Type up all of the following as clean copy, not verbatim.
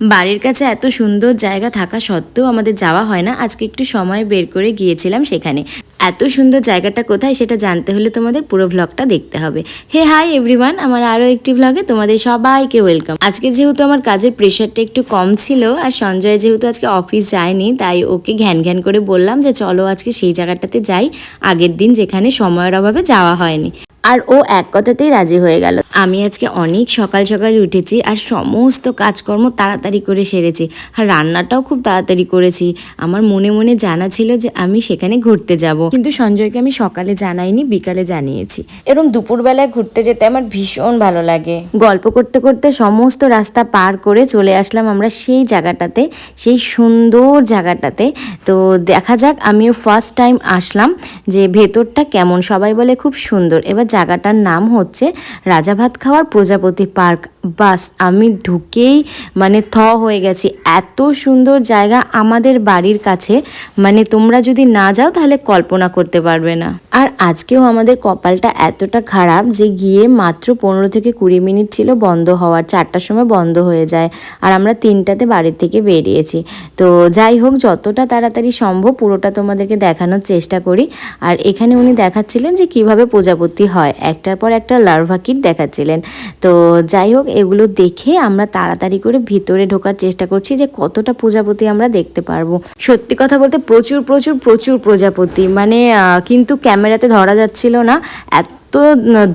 বাড়ির কাছে এত সুন্দর জায়গা থাকা সত্ত্বেও আমাদের যাওয়া হয় না। আজকে একটু সময় বের করে গিয়েছিলাম সেখানে। এত সুন্দর জায়গাটা কোথায় সেটা জানতে হলে তোমাদের পুরো ভ্লগটা দেখতে হবে। হে হাই এভরিওয়ান, আমার আরও একটি ভ্লগে তোমাদের সবাইকে ওয়েলকাম। আজকে যেহেতু আমার কাজের প্রেশারটা একটু কম ছিল আর সঞ্জয় যেহেতু আজকে অফিস যায়নি, তাই ওকে ঘ্যান ঘ্যান করে বললাম যে চলো আজকে সেই জায়গাটাতে যাই, আগের দিন যেখানে সময়ের অভাবে যাওয়া হয়নি। আর ও এক কথাতেই রাজি হয়ে গেল। আমি আজকে অনেক সকাল সকাল উঠেছি আর সমস্ত কাজকর্ম তাড়াতাড়ি করে সেরেছি, আর রান্নাটাও খুব তাড়াতাড়ি করেছি। আমার মনে মনে জানা ছিল যে আমি সেখানে ঘুরতে যাব, কিন্তু সঞ্জয়কে আমি সকালে জানাইনি, বিকালে জানিয়েছি। এরকম দুপুরবেলায় ঘুরতে যেতে আমার ভীষণ ভালো লাগে। গল্প করতে করতে সমস্ত রাস্তা পার করে চলে আসলাম আমরা সেই জায়গাটাতে, সেই সুন্দর জায়গাটাতে। তো দেখা যাক, আমিও ফার্স্ট টাইম আসলাম যে ভেতরটা কেমন। সবাই বলে খুব সুন্দর। এবার জায়গাটার নাম হচ্ছে রাজা ভাত খাওয়ার প্রজাপতি পার্ক। বাস আমি ঢুকেই মানে হয়ে গেছি। এত সুন্দর জায়গা আমাদের বাড়ির কাছে, মানে তোমরা যদি না যাও তাহলে কল্পনা করতে পারবে না। আর আজকেও আমাদের কপালটা এতটা খারাপ যে গিয়ে মাত্র 15 থেকে 20 মিনিট ছিল বন্ধ হওয়ার, 4টার সময় বন্ধ হয়ে যায় আর আমরা 3টাতে বাড়ির থেকে বেরিয়েছি। তো যাই হোক, যতটা তাড়াতাড়ি সম্ভব পুরোটা তোমাদেরকে দেখানোর চেষ্টা করি। আর এখানে উনি দেখাচ্ছিলেন যে কিভাবে প্রজাপতি হয়, একটার পর একটা লার্ভা কিট দেখাচ্ছিলেন। তো যাই হোক, এগুলো দেখে আমরা তাড়াতাড়ি করে ভিতরে ঢোকার চেষ্টা করছি যে কতটা প্রজাপতি আমরা দেখতে পারবো। সত্যি কথা বলতে প্রচুর প্রচুর প্রচুর প্রজাপতি, মানে কিন্তু ক্যামেরাতে ধরা যাচ্ছিল না, এত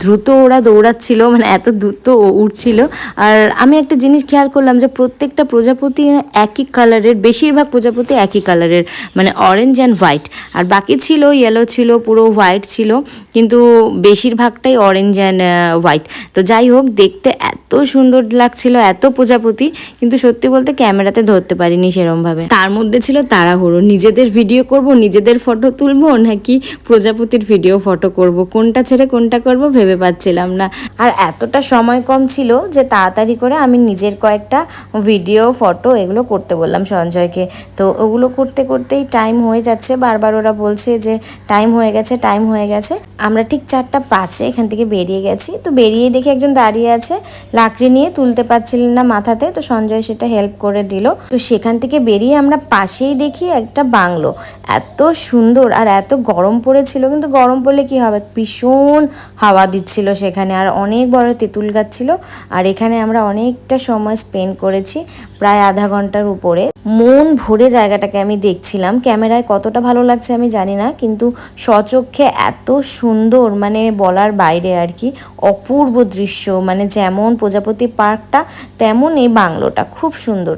দ্রুত ওরা দৌড়াচ্ছিল, মানে এত দ্রুত উঠছিল। আর আমি একটা জিনিস খেয়াল করলাম যে প্রত্যেকটা প্রজাপতি একই কালারের, বেশিরভাগ প্রজাপতি একই কালারের, মানে অরেঞ্জ অ্যান্ড হোয়াইট। আর বাকি ছিল ইয়েলো, ছিল পুরো হোয়াইট ছিল, কিন্তু বেশিরভাগটাই অরেঞ্জ অ্যান্ড হোয়াইট। তো যাই হোক, দেখতে এত সুন্দর লাগছিল, এত প্রজাপতি, কিন্তু সত্যি বলতে ক্যামেরাতে ধরতে পারিনি সেরমভাবে। তার মধ্যে ছিল তাড়াহুড়ো, নিজেদের ভিডিও করব, নিজেদের ফটো তুলবো নাকি প্রজাপতির ভিডিও ফটো করব, কোনটা ছেড়ে কোনটা করব ভেবে পাচ্ছিলাম না। আর এতটা সময় কম ছিল যে তাড়াতাড়ি করে আমি নিজের কয়েকটা ভিডিও ফটো এগুলো করতে বললাম সঞ্জয়কে। তো ওগুলো করতে করতেই টাইম হয়ে যাচ্ছে, বারবার ওরা বলছে যে টাইম হয়ে গেছে, টাইম হয়ে গেছে। আমরা ঠিক 4:05 এখান থেকে বেরিয়ে গেছি। তো বেরিয়ে দেখি একজন দাঁড়িয়ে আছে, লাকড়ি নিয়ে তুলতে পারছিলেন না মাথাতে, তো সঞ্জয় সেটা হেল্প করে দিল। তো সেখান থেকে বেরিয়ে আমরা পাশেই দেখি একটা বাংলো, এত সুন্দর। আর এত গরম পড়েছিল, কিন্তু গরম পড়লে কি হবে, ভীষণ হাওয়া দিচ্ছিল সেখানে, আর অনেক বড় তেঁতুল গাছ ছিল। আর এখানে আমরা অনেকটা সময় স্পেন্ড করেছি, প্রায় আধা ঘন্টার উপরে। মন ভরে জায়গাটাকে আমি দেখছিলাম। ক্যামেরায় কতটা ভালো লাগছে আমি জানি না, কিন্তু স্বচক্ষে এত সুন্দর, মানে বলার বাইরে আর কি। অপূর্ব দৃশ্য, মানে যেমন প্রজাপতি পার্কটা তেমন এই বাংলোটা খুব সুন্দর।